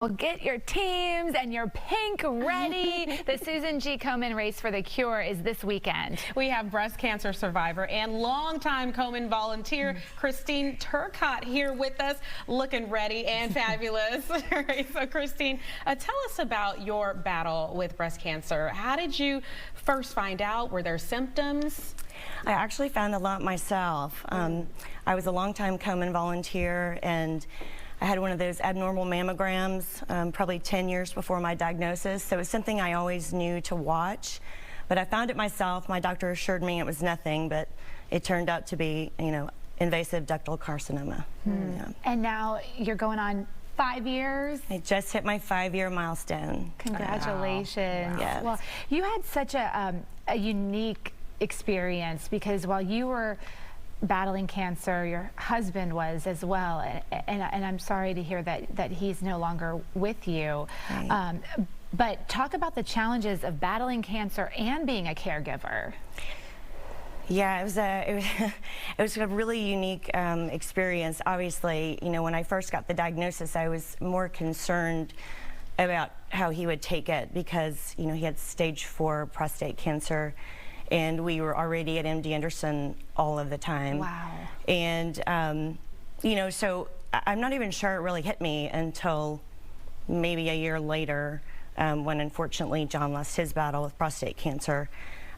Well, get your teams and your pink ready. The Susan G Komen Race for the Cure is this weekend. We have breast cancer survivor and longtime Komen volunteer Christine Turcotte here with us, looking ready and fabulous. So Christine, tell us about your battle with breast cancer. How did you first find out? Were there symptoms? I actually found a lot myself. I was a longtime Komen volunteer, and I had one of those abnormal mammograms probably 10 years before my diagnosis, so it was something I always knew to watch. But I found it myself. My doctor assured me it was nothing, but it turned out to be, invasive ductal carcinoma. Yeah. And now you're going on 5 years? I just hit my 5-year milestone. Congratulations. Wow. Yes. Well, you had such a unique experience, because while you were battling cancer, your husband was as well, and I'm sorry to hear that he's no longer with you. Right. But talk about the challenges of battling cancer and being a caregiver. Yeah, it was a really unique experience. Obviously, when I first got the diagnosis, I was more concerned about how he would take it, because he had stage 4 prostate cancer, and we were already at MD Anderson all of the time. Wow. And, so I'm not even sure it really hit me until maybe a year later, when unfortunately John lost his battle with prostate cancer.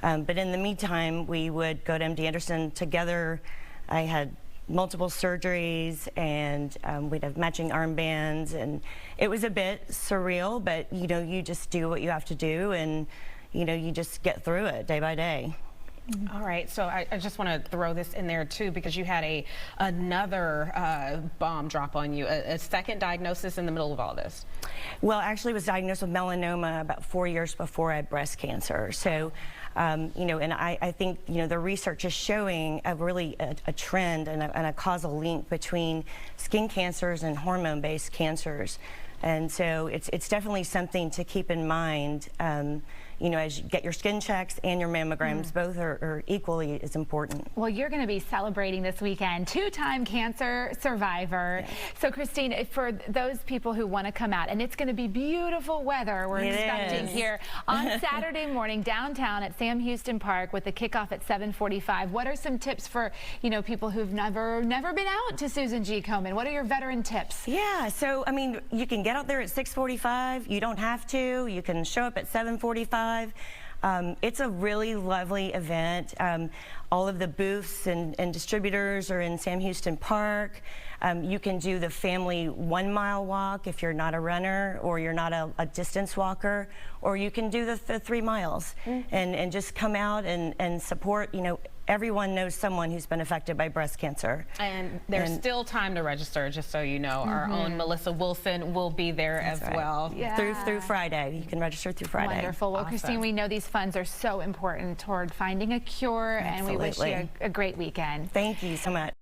But in the meantime, we would go to MD Anderson together. I had multiple surgeries, and we'd have matching armbands, and it was a bit surreal, but you just do what you have to do, and you just get through it day by day. All right, so I just want to throw this in there too, because you had another bomb drop on you, a second diagnosis in the middle of all this. Well, actually, I was diagnosed with melanoma about 4 years before I had breast cancer. So, and I think, the research is showing a trend and a causal link between skin cancers and hormone-based cancers. And so it's definitely something to keep in mind, as you get your skin checks and your mammograms. Both are equally as important. Well, you're going to be celebrating this weekend, 2-time cancer survivor. Yes. So Christine, for those people who want to come out, and it's going to be beautiful weather we're expecting here on Saturday morning downtown at Sam Houston Park with the kickoff at 7:45. What are some tips for people who've never been out to Susan G Komen? What are your veteran tips? Yeah, so you can get out there at 6:45. You don't have to. You can show up at 7:45. It's a really lovely event. All of the booths and distributors are in Sam Houston Park. You can do the family 1-mile walk if you're not a runner or you're not a distance walker, or you can do the 3 miles and just come out and support. Everyone knows someone who's been affected by breast cancer. And there's still time to register, just so you know. Our own Melissa Wilson will be there as well. Yeah. Through Friday. You can register through Friday. Wonderful. Well, awesome. Christine, we know these funds are so important toward finding a cure, and we wish you a great weekend. Thank you so much.